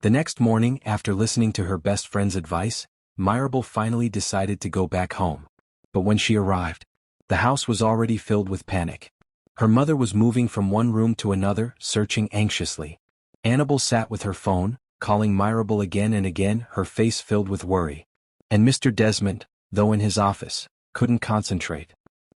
The next morning, after listening to her best friend's advice, Mirable finally decided to go back home. But when she arrived, the house was already filled with panic. Her mother was moving from one room to another, searching anxiously. Annable sat with her phone, calling Mirable again and again, her face filled with worry. And Mr. Desmond, though in his office, couldn't concentrate.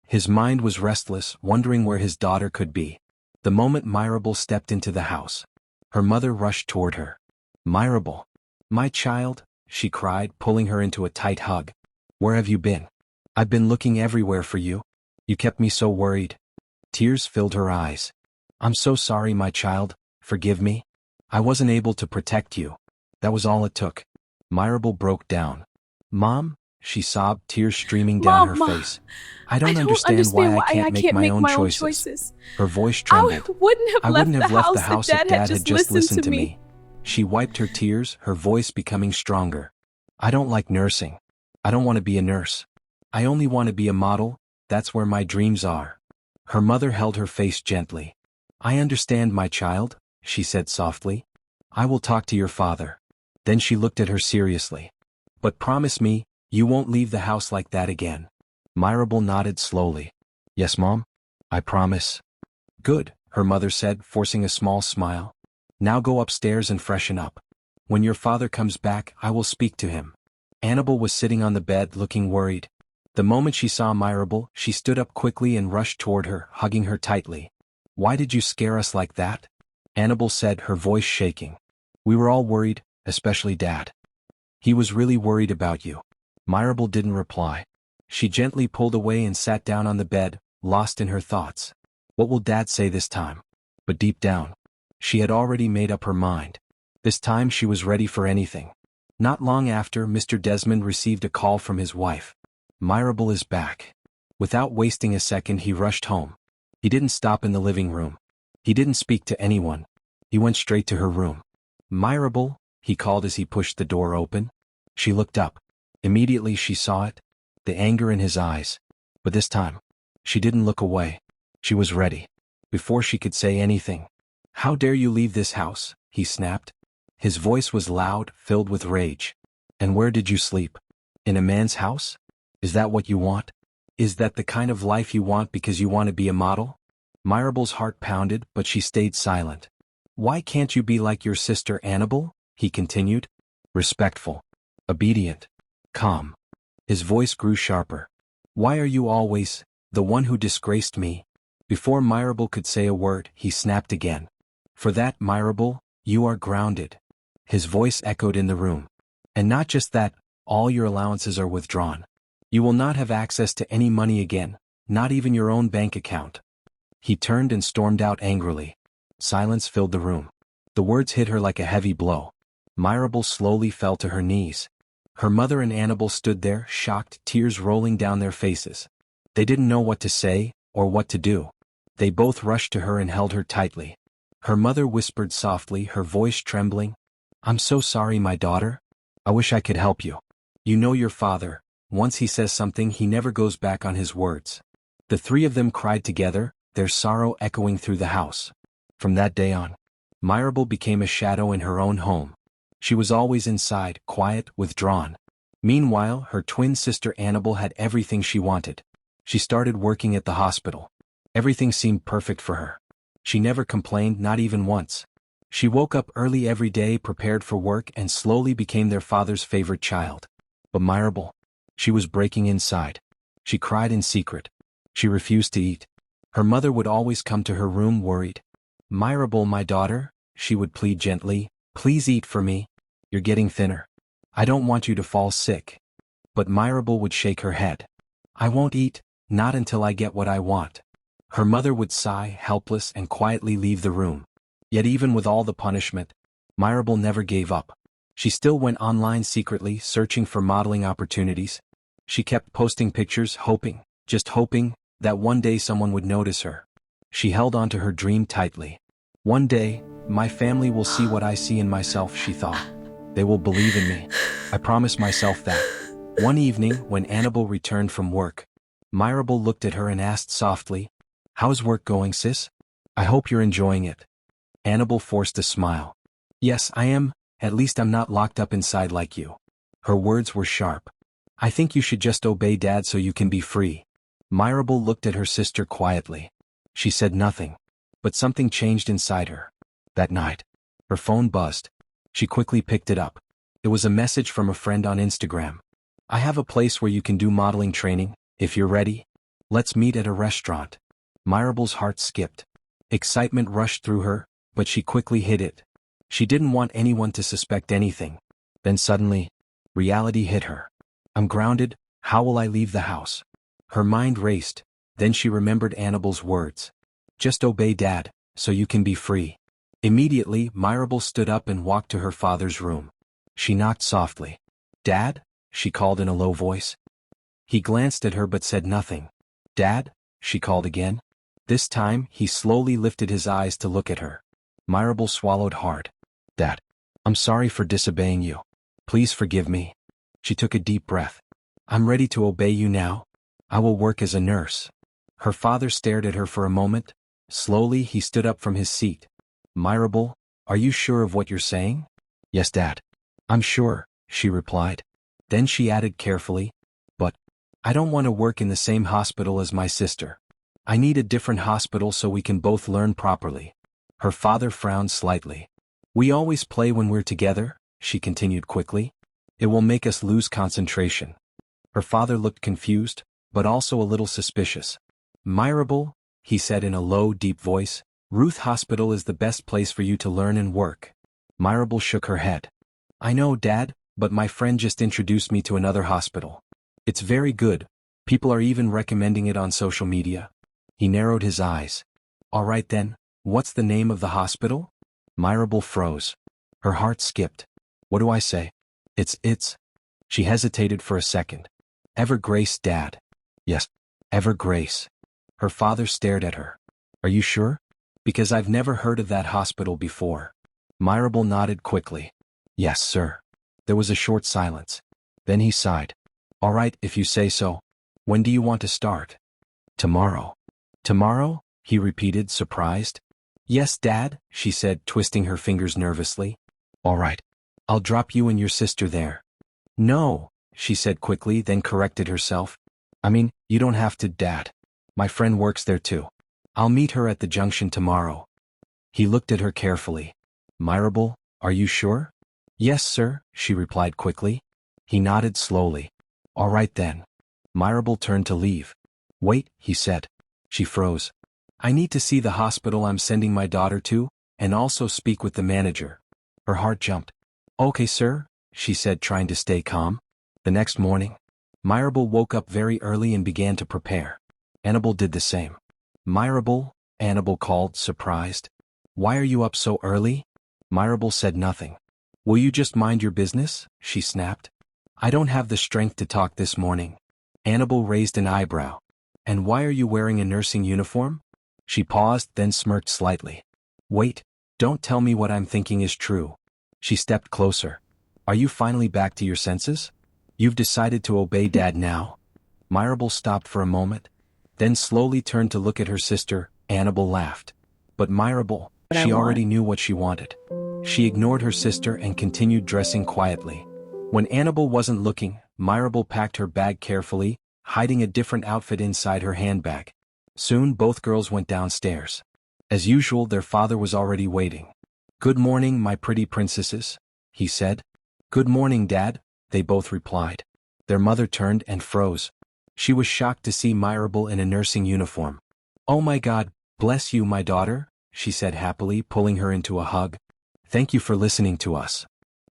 His mind was restless, wondering where his daughter could be. The moment Mirable stepped into the house, her mother rushed toward her. "Mirable, my child," she cried, pulling her into a tight hug. "Where have you been? I've been looking everywhere for you. You kept me so worried." Tears filled her eyes. "I'm so sorry, my child, forgive me. I wasn't able to protect you. That was all it took." Mirable broke down. "Mom," she sobbed, tears streaming down her Mama, face. "I I don't don't understand why understand I why can't make my own choices." Her voice I trembled. wouldn't have "I left wouldn't the have left house the house if if Dad Dad had just listened to me. She wiped her tears, her voice becoming stronger. "I don't like nursing. I don't want to be a nurse. I only want to be a model, that's where my dreams are." Her mother held her face gently. "I understand, my child," she said softly. "I will talk to your father." Then she looked at her seriously. "But promise me, you won't leave the house like that again." Mirable nodded slowly. "Yes, Mom. I promise." "Good," her mother said, forcing a small smile. "Now go upstairs and freshen up. When your father comes back, I will speak to him." Annable was sitting on the bed looking worried. The moment she saw Mirable, she stood up quickly and rushed toward her, hugging her tightly. "Why did you scare us like that?" Annable said, her voice shaking. "We were all worried, especially Dad. He was really worried about you." Mirable didn't reply. She gently pulled away and sat down on the bed, lost in her thoughts. What will Dad say this time? But deep down, she had already made up her mind. This time she was ready for anything. Not long after, Mr. Desmond received a call from his wife. "Mirable is back." Without wasting a second, he rushed home. He didn't stop in the living room. He didn't speak to anyone. He went straight to her room. "Mirable," he called as he pushed the door open. She looked up. Immediately she saw it, the anger in his eyes. But this time, she didn't look away. She was ready. Before she could say anything, "How dare you leave this house?" he snapped. His voice was loud, filled with rage. "And where did you sleep? In a man's house? Is that what you want? Is that the kind of life you want because you want to be a model?" Mirable's heart pounded, but she stayed silent. "Why can't you be like your sister Annable?" he continued. "Respectful, obedient, calm." His voice grew sharper. "Why are you always the one who disgraced me?" Before Mirable could say a word, he snapped again. "For that, Mirable, you are grounded." His voice echoed in the room. "And not just that, all your allowances are withdrawn. You will not have access to any money again, not even your own bank account." He turned and stormed out angrily. Silence filled the room. The words hit her like a heavy blow. Mirable slowly fell to her knees. Her mother and Annable stood there, shocked, tears rolling down their faces. They didn't know what to say, or what to do. They both rushed to her and held her tightly. Her mother whispered softly, her voice trembling, "I'm so sorry, my daughter. I wish I could help you. You know your father, once he says something he never goes back on his words." The three of them cried together, their sorrow echoing through the house. From that day on, Mirable became a shadow in her own home. She was always inside, quiet, withdrawn. Meanwhile, her twin sister Annable had everything she wanted. She started working at the hospital. Everything seemed perfect for her. She never complained, not even once. She woke up early every day, prepared for work, and slowly became their father's favorite child. But Mirable, she was breaking inside. She cried in secret. She refused to eat. Her mother would always come to her room worried. "Mirable, my daughter," she would plead gently, "please eat for me. You're getting thinner. I don't want you to fall sick." But Mirable would shake her head. "I won't eat, not until I get what I want." Her mother would sigh, helpless, and quietly leave the room. Yet even with all the punishment, Mirable never gave up. She still went online secretly, searching for modeling opportunities. She kept posting pictures, hoping, just hoping, that one day someone would notice her. She held on to her dream tightly. "One day, my family will see what I see in myself," she thought. "They will believe in me. I promise myself that." One evening, when Annable returned from work, Mirable looked at her and asked softly, "How's work going, sis? I hope you're enjoying it." Annable forced a smile. "Yes, I am, At least I'm not locked up inside like you. Her words were sharp. I think you should just obey Dad so you can be free. Mirable looked at her sister quietly. She said nothing. But something changed inside her. That night, her phone buzzed. She quickly picked it up. It was a message from a friend on Instagram. I have a place where you can do modeling training, if you're ready. Let's meet at a restaurant. Mirable's heart skipped. Excitement rushed through her, but she quickly hid it. She didn't want anyone to suspect anything. Then suddenly, reality hit her. I'm grounded, how will I leave the house? Her mind raced, then she remembered Annable's words. Just obey Dad, so you can be free. Immediately, Mirable stood up and walked to her father's room. She knocked softly. Dad? She called in a low voice. He glanced at her but said nothing. Dad? She called again. This time, he slowly lifted his eyes to look at her. Mirable swallowed hard. Dad, I'm sorry for disobeying you. Please forgive me. She took a deep breath. I'm ready to obey you now. I will work as a nurse. Her father stared at her for a moment. Slowly, he stood up from his seat. Mirable, are you sure of what you're saying? Yes, Dad. I'm sure, she replied. Then she added carefully, but I don't want to work in the same hospital as my sister. I need a different hospital so we can both learn properly. Her father frowned slightly. We always play when we're together, she continued quickly. It will make us lose concentration. Her father looked confused, but also a little suspicious. Mirable, he said in a low, deep voice, Ruth Hospital is the best place for you to learn and work. Mirable shook her head. I know, Dad, but my friend just introduced me to another hospital. It's very good. People are even recommending it on social media. He narrowed his eyes. All right then, what's the name of the hospital? Mirable froze. Her heart skipped. What do I say? It's. She hesitated for a second. Evergrace, Dad. Yes, Evergrace. Her father stared at her. Are you sure? Because I've never heard of that hospital before. Mirable nodded quickly. Yes, sir. There was a short silence. Then he sighed. All right, if you say so. When do you want to start? Tomorrow. Tomorrow? He repeated, surprised. Yes, Dad, she said, twisting her fingers nervously. All right. I'll drop you and your sister there. No, she said quickly, then corrected herself. I mean, you don't have to, Dad. My friend works there too. I'll meet her at the junction tomorrow. He looked at her carefully. Mirable, are you sure? Yes, sir, she replied quickly. He nodded slowly. All right then. Mirable turned to leave. Wait, he said. She froze. I need to see the hospital I'm sending my daughter to, and also speak with the manager. Her heart jumped. Okay, sir, she said, trying to stay calm. The next morning, Mirable woke up very early and began to prepare. Annable did the same. Mirable, Annable called, surprised. Why are you up so early? Mirable said nothing. Will you just mind your business? She snapped. I don't have the strength to talk this morning. Annable raised an eyebrow. And why are you wearing a nursing uniform? She paused, then smirked slightly. Wait, don't tell me what I'm thinking is true. She stepped closer. Are you finally back to your senses? You've decided to obey Dad now? Mirable stopped for a moment, then slowly turned to look at her sister. Annable laughed. But Mirable, she already knew what she wanted. She ignored her sister and continued dressing quietly. When Annable wasn't looking, Mirable packed her bag carefully, hiding a different outfit inside her handbag. Soon both girls went downstairs. As usual, their father was already waiting. Good morning, my pretty princesses, he said. Good morning, Dad, they both replied. Their mother turned and froze. She was shocked to see Mirable in a nursing uniform. Oh my God, bless you, my daughter, she said happily, pulling her into a hug. Thank you for listening to us.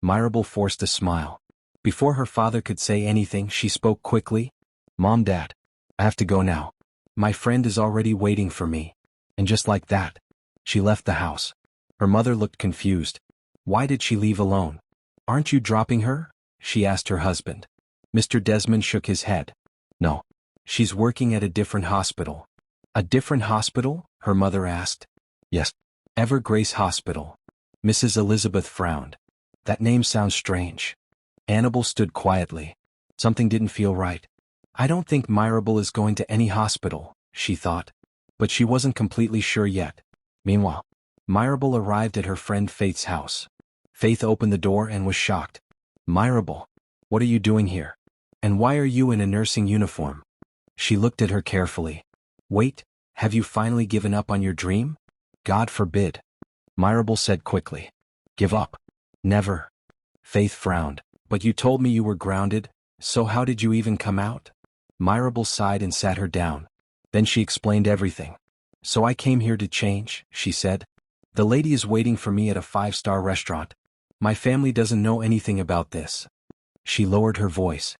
Mirable forced a smile. Before her father could say anything, she spoke quickly. Mom, Dad, I have to go now. My friend is already waiting for me. And just like that, she left the house. Her mother looked confused. Why did she leave alone? Aren't you dropping her? She asked her husband. Mr. Desmond shook his head. No. She's working at a different hospital. A different hospital? Her mother asked. Yes. Evergrace Hospital. Mrs. Elizabeth frowned. That name sounds strange. Annable stood quietly. Something didn't feel right. I don't think Mirable is going to any hospital, she thought. But she wasn't completely sure yet. Meanwhile, Mirable arrived at her friend Faith's house. Faith opened the door and was shocked. Mirable, what are you doing here? And why are you in a nursing uniform? She looked at her carefully. Wait, have you finally given up on your dream? God forbid. Mirable said quickly. Give up? Never. Faith frowned. But you told me you were grounded, so how did you even come out? Mirable sighed and sat her down. Then she explained everything. So I came here to change, she said. The lady is waiting for me at a 5-star restaurant. My family doesn't know anything about this. She lowered her voice.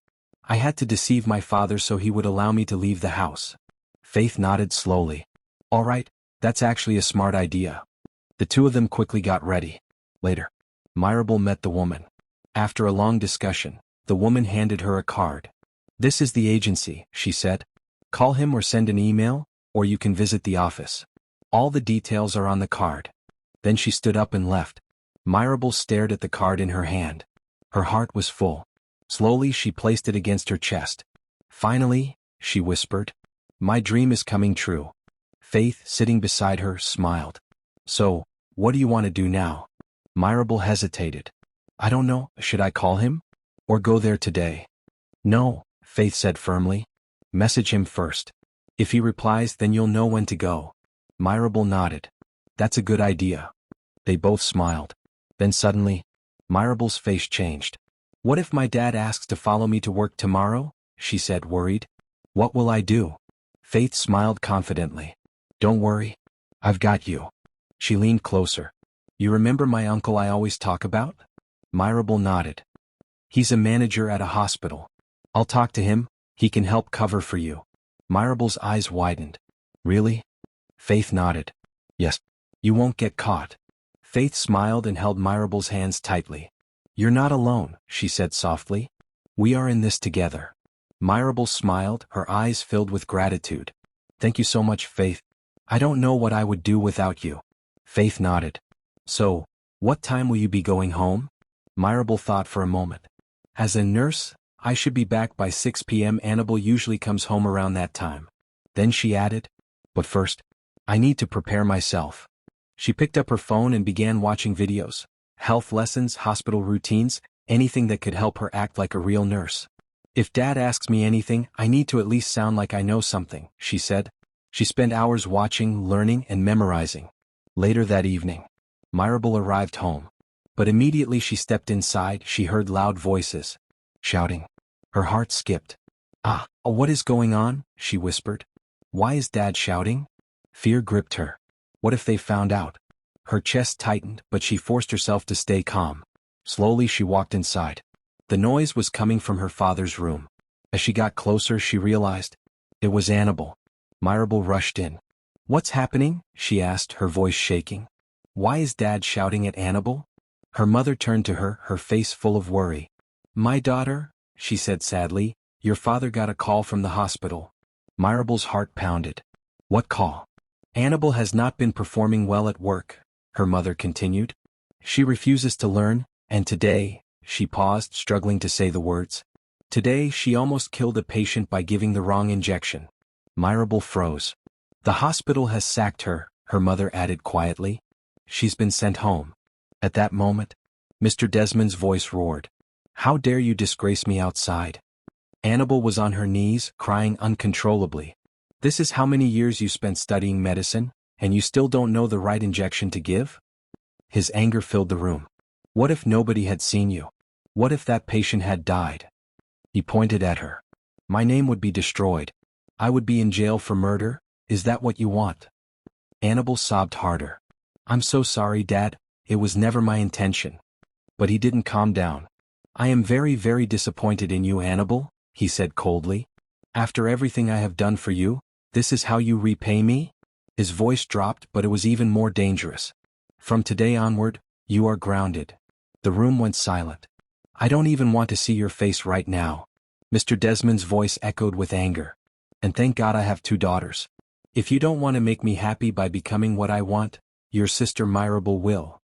I had to deceive my father so he would allow me to leave the house. Faith nodded slowly. All right, that's actually a smart idea. The two of them quickly got ready. Later, Mirable met the woman. After a long discussion, the woman handed her a card. This is the agency, she said. Call him or send an email, or you can visit the office. All the details are on the card. Then she stood up and left. Mirable stared at the card in her hand. Her heart was full. Slowly she placed it against her chest. Finally, she whispered. My dream is coming true. Faith, sitting beside her, smiled. So, what do you want to do now? Mirable hesitated. I don't know, should I call him? Or go there today? No, Faith said firmly. Message him first. If he replies, then you'll know when to go. Mirable nodded. That's a good idea. They both smiled. Then suddenly, Mirable's face changed. What if my dad asks to follow me to work tomorrow? She said, worried. What will I do? Faith smiled confidently. Don't worry. I've got you. She leaned closer. You remember my uncle I always talk about? Mirable nodded. He's a manager at a hospital. I'll talk to him, he can help cover for you. Mirable's eyes widened. Really? Faith nodded. Yes. You won't get caught. Faith smiled and held Mirable's hands tightly. You're not alone, she said softly. We are in this together. Mirable smiled, her eyes filled with gratitude. Thank you so much, Faith. I don't know what I would do without you. Faith nodded. So, what time will you be going home? Mirable thought for a moment. As a nurse, I should be back by 6 p.m. Annable usually comes home around that time. Then she added, but first, I need to prepare myself. She picked up her phone and began watching videos, health lessons, hospital routines, anything that could help her act like a real nurse. If Dad asks me anything, I need to at least sound like I know something, she said. She spent hours watching, learning, and memorizing. Later that evening, Mirable arrived home. But immediately she stepped inside, she heard loud voices. Shouting. Her heart skipped. What is going on? She whispered. Why is Dad shouting? Fear gripped her. What if they found out? Her chest tightened, but she forced herself to stay calm. Slowly she walked inside. The noise was coming from her father's room. As she got closer, she realized. It was Annable. Mirable rushed in. What's happening? She asked, her voice shaking. Why is Dad shouting at Annable? Her mother turned to her, her face full of worry. My daughter, she said sadly, your father got a call from the hospital. Mirable's heart pounded. What call? Annable has not been performing well at work, her mother continued. She refuses to learn, and today, she paused, struggling to say the words. Today she almost killed a patient by giving the wrong injection. Mirable froze. The hospital has sacked her, her mother added quietly. She's been sent home. At that moment, Mr. Desmond's voice roared. How dare you disgrace me outside? Annable was on her knees, crying uncontrollably. This is how many years you spent studying medicine, and you still don't know the right injection to give? His anger filled the room. What if nobody had seen you? What if that patient had died? He pointed at her. My name would be destroyed. I would be in jail for murder. Is that what you want? Annable sobbed harder. I'm so sorry, Dad. It was never my intention. But he didn't calm down. I am very, very disappointed in you, Annable, he said coldly. After everything I have done for you, this is how you repay me? His voice dropped, but it was even more dangerous. From today onward, you are grounded. The room went silent. I don't even want to see your face right now. Mr. Desmond's voice echoed with anger. And thank God I have 2 daughters. If you don't want to make me happy by becoming what I want, your sister Mirable will.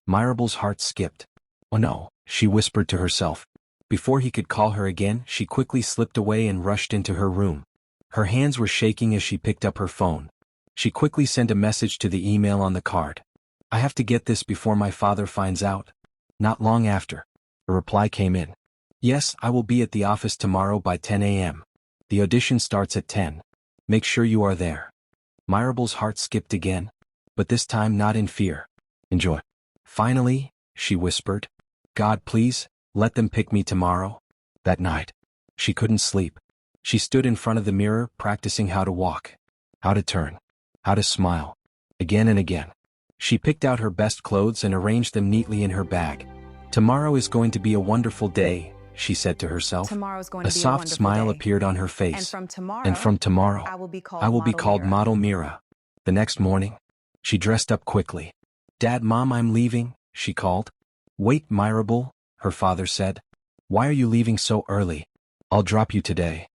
Mirable's heart skipped. Oh no, she whispered to herself. Before he could call her again, she quickly slipped away and rushed into her room. Her hands were shaking as she picked up her phone. She quickly sent a message to the email on the card. I have to get this before my father finds out. Not long after, a reply came in. Yes, I will be at the office tomorrow by 10 a.m. The audition starts at 10. Make sure you are there. Mirable's heart skipped again, but this time not in fear. Enjoy. Finally, she whispered. God, please, let them pick me tomorrow. That night, she couldn't sleep. She stood in front of the mirror practicing how to walk, how to turn, how to smile. Again and again. She picked out her best clothes and arranged them neatly in her bag. Tomorrow is going to be a wonderful day, she said to herself. Tomorrow's going to A be soft smile day. appeared on her And face. from tomorrow, I will be called called Model Mira. The next morning, she dressed up quickly. Dad, Mom, I'm leaving, she called. Wait, Mirable, her father said. Why are you leaving so early? I'll drop you today.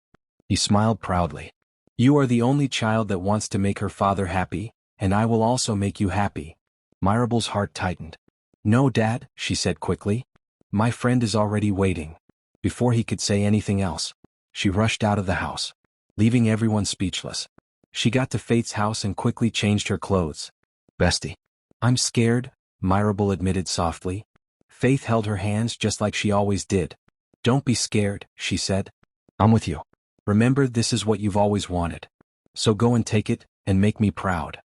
He smiled proudly. You are the only child that wants to make her father happy, and I will also make you happy. Mirable's heart tightened. No, Dad, she said quickly. My friend is already waiting. Before he could say anything else, she rushed out of the house, leaving everyone speechless. She got to Faith's house and quickly changed her clothes. Bestie. I'm scared, Mirable admitted softly. Faith held her hands just like she always did. Don't be scared, she said. I'm with you. Remember, this is what you've always wanted. So go and take it, and make me proud.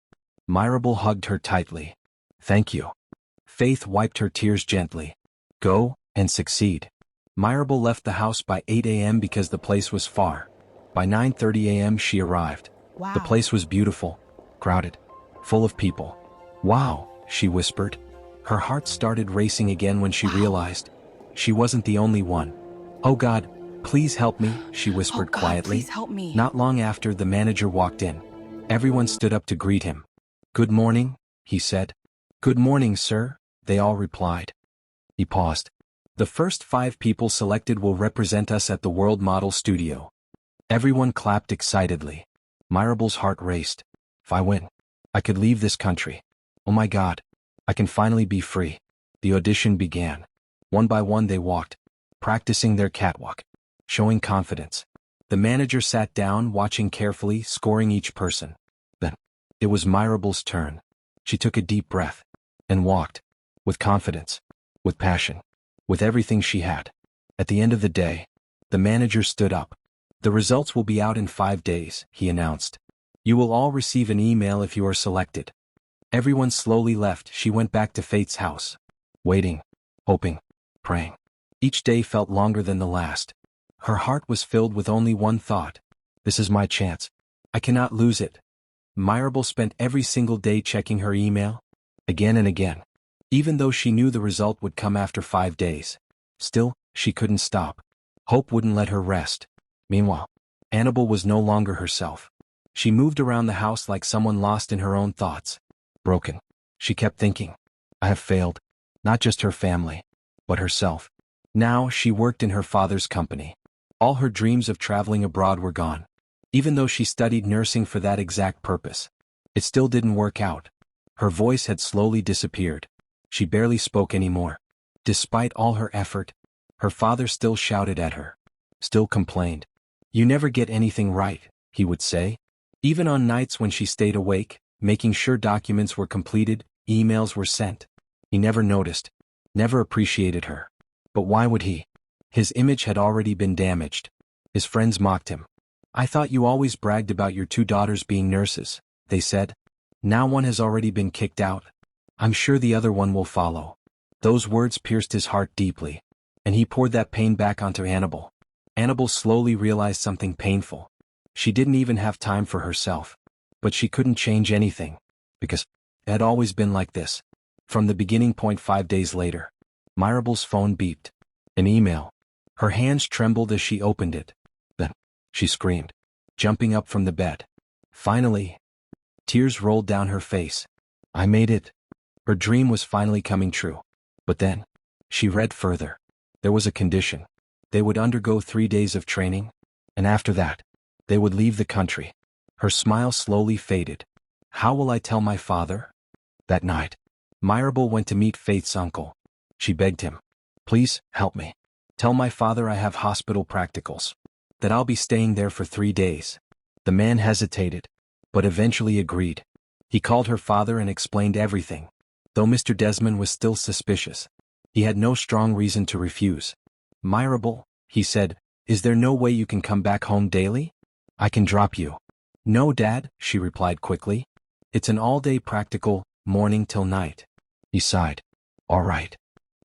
Mirable hugged her tightly. Thank you. Faith wiped her tears gently. Go, and succeed. Mirable left the house by 8 a.m. because the place was far. By 9:30 a.m. she arrived. Wow. The place was beautiful, crowded, full of people. Wow, she whispered. Her heart started racing again when she realized she wasn't the only one. Oh God, please help me, she whispered quietly. Please help me. Not long after, the manager walked in. Everyone stood up to greet him. Good morning, he said. Good morning, sir, they all replied. He paused. The first 5 people selected will represent us at the World Model Studio. Everyone clapped excitedly. Mirable's heart raced. If I win, I could leave this country. Oh my God, I can finally be free. The audition began. One by one they walked, practicing their catwalk, showing confidence. The manager sat down, watching carefully, scoring each person. Then, it was Mirable's turn. She took a deep breath and walked, with confidence, with passion, with everything she had. At the end of the day, the manager stood up. The results will be out in 5 days, he announced. You will all receive an email if you are selected. Everyone slowly left. She went back to Faith's house, waiting, hoping, praying. Each day felt longer than the last. Her heart was filled with only one thought. This is my chance. I cannot lose it. Mirable spent every single day checking her email, again and again. Even though she knew the result would come after 5 days, still, she couldn't stop. Hope wouldn't let her rest. Meanwhile, Annable was no longer herself. She moved around the house like someone lost in her own thoughts. Broken. She kept thinking, I have failed. Not just her family, but herself. Now she worked in her father's company. All her dreams of traveling abroad were gone. Even though she studied nursing for that exact purpose, it still didn't work out. Her voice had slowly disappeared. She barely spoke anymore. Despite all her effort, her father still shouted at her, still complained. You never get anything right, he would say. Even on nights when she stayed awake, making sure documents were completed, emails were sent. He never noticed, never appreciated her. But why would he? His image had already been damaged. His friends mocked him. I thought you always bragged about your 2 daughters being nurses, they said. Now one has already been kicked out. I'm sure the other one will follow. Those words pierced his heart deeply, and he poured that pain back onto Annable. Annable slowly realized something painful. She didn't even have time for herself. But she couldn't change anything, because it had always been like this. From the beginning point 5 days later, Mirable's phone beeped. An email. Her hands trembled as she opened it. Then, she screamed, jumping up from the bed. Finally, tears rolled down her face. I made it. Her dream was finally coming true. But then, she read further. There was a condition. They would undergo 3 days of training, and after that, they would leave the country. Her smile slowly faded. How will I tell my father? That night, Mirable went to meet Faith's uncle. She begged him, please, help me. Tell my father I have hospital practicals, that I'll be staying there for 3 days. The man hesitated, but eventually agreed. He called her father and explained everything, though Mr. Desmond was still suspicious. He had no strong reason to refuse. "Mirable," he said, "is there no way you can come back home daily? I can drop you." "No, Dad," she replied quickly. "It's an all-day practical, morning till night." He sighed. "All right."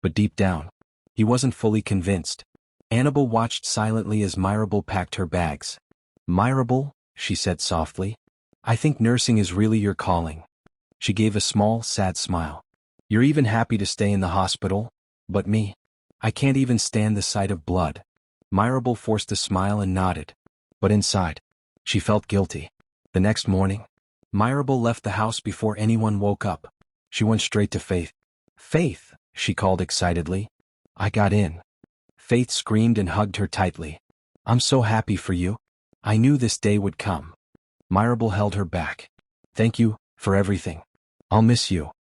But deep down, he wasn't fully convinced. Annable watched silently as Mirable packed her bags. "Mirable," she said softly, "I think nursing is really your calling." She gave a small, sad smile. "You're even happy to stay in the hospital, but me? I can't even stand the sight of blood." Mirable forced a smile and nodded. But inside, she felt guilty. The next morning, Mirable left the house before anyone woke up. She went straight to Faith. "Faith," she called excitedly. "I got in." Faith screamed and hugged her tightly. "I'm so happy for you. I knew this day would come." Mirable held her back. "Thank you for everything. I'll miss you."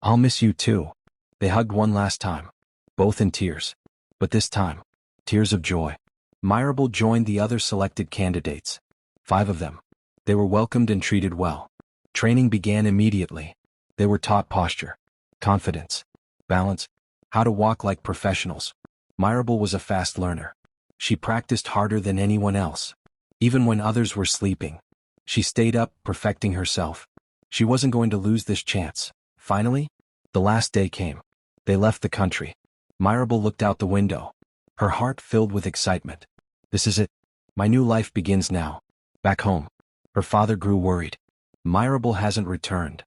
"I'll miss you too." They hugged one last time, both in tears. But this time, tears of joy. Mirable joined the other selected candidates. 5 of them. They were welcomed and treated well. Training began immediately. They were taught posture, confidence, balance, how to walk like professionals. Mirable was a fast learner. She practiced harder than anyone else. Even when others were sleeping, she stayed up, perfecting herself. She wasn't going to lose this chance. Finally, the last day came. They left the country. Mirable looked out the window, her heart filled with excitement. "This is it. My new life begins now. Back home." Her father grew worried. "Mirable hasn't returned.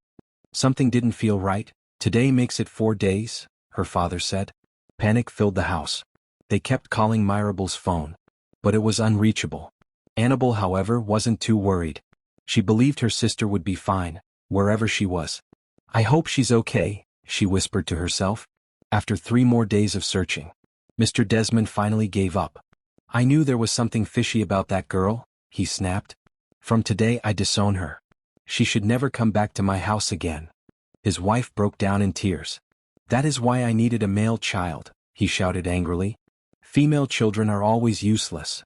Something didn't feel right. Today makes it 4 days," her father said. Panic filled the house. They kept calling Mirable's phone, but it was unreachable. Annable, however, wasn't too worried. She believed her sister would be fine, wherever she was. "I hope she's okay," she whispered to herself. After 3 more days of searching, Mr. Desmond finally gave up. "I knew there was something fishy about that girl," he snapped. "From today I disown her. She should never come back to my house again." His wife broke down in tears. "That is why I needed a male child," he shouted angrily. "Female children are always useless."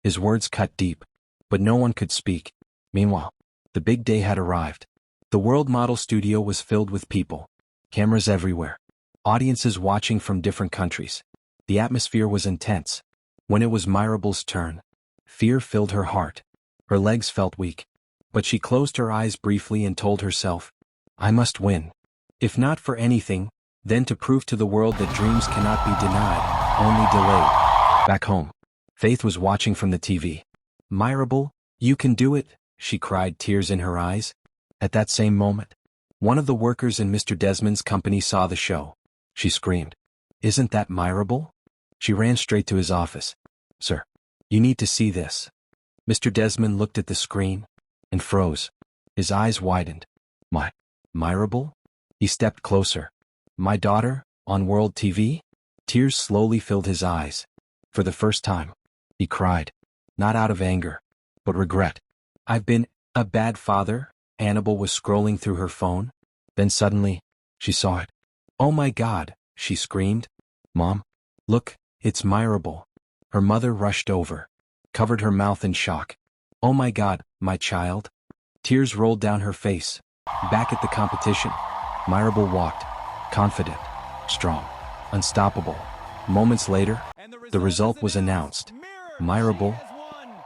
His words cut deep, but no one could speak. Meanwhile, the big day had arrived. The World Model Studio was filled with people. Cameras everywhere. Audiences watching from different countries. The atmosphere was intense. When it was Mirable's turn, fear filled her heart. Her legs felt weak. But she closed her eyes briefly and told herself, "I must win. If not for anything, then to prove to the world that dreams cannot be denied, only delayed." Back home, Faith was watching from the TV. "Mirable, you can do it," she cried, tears in her eyes. At that same moment, one of the workers in Mr. Desmond's company saw the show. She screamed, "Isn't that Mirable?" She ran straight to his office. "Sir, you need to see this." Mr. Desmond looked at the screen and froze. His eyes widened. Mirable?" He stepped closer. "My daughter, on World TV?" Tears slowly filled his eyes. For the first time, he cried, not out of anger, but regret. "I've been a bad father." Annable was scrolling through her phone. Then suddenly, she saw it. "Oh my God," she screamed. "Mom, look, it's Mirable." Her mother rushed over, covered her mouth in shock. "Oh my God, my child." Tears rolled down her face. Back at the competition, Mirable walked, confident, strong, unstoppable. Moments later, the result was announced. Mirable,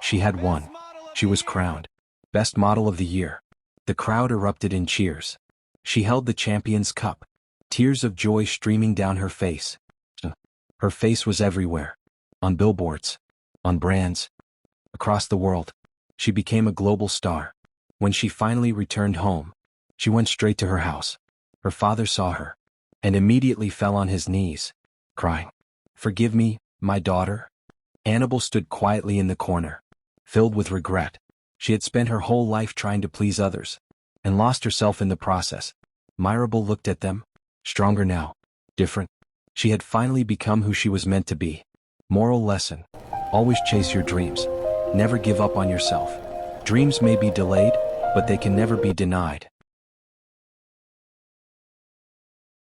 she had won. She was crowned Best Model of the Year. The crowd erupted in cheers. She held the champion's cup, tears of joy streaming down her face. Her face was everywhere, on billboards, on brands, across the world. She became a global star. When she finally returned home, she went straight to her house. Her father saw her, and immediately fell on his knees, crying, "Forgive me, my daughter." Annable stood quietly in the corner, filled with regret. She had spent her whole life trying to please others, and lost herself in the process. Mirable looked at them, stronger now, different. She had finally become who she was meant to be. Moral lesson: always chase your dreams. Never give up on yourself. Dreams may be delayed, but they can never be denied.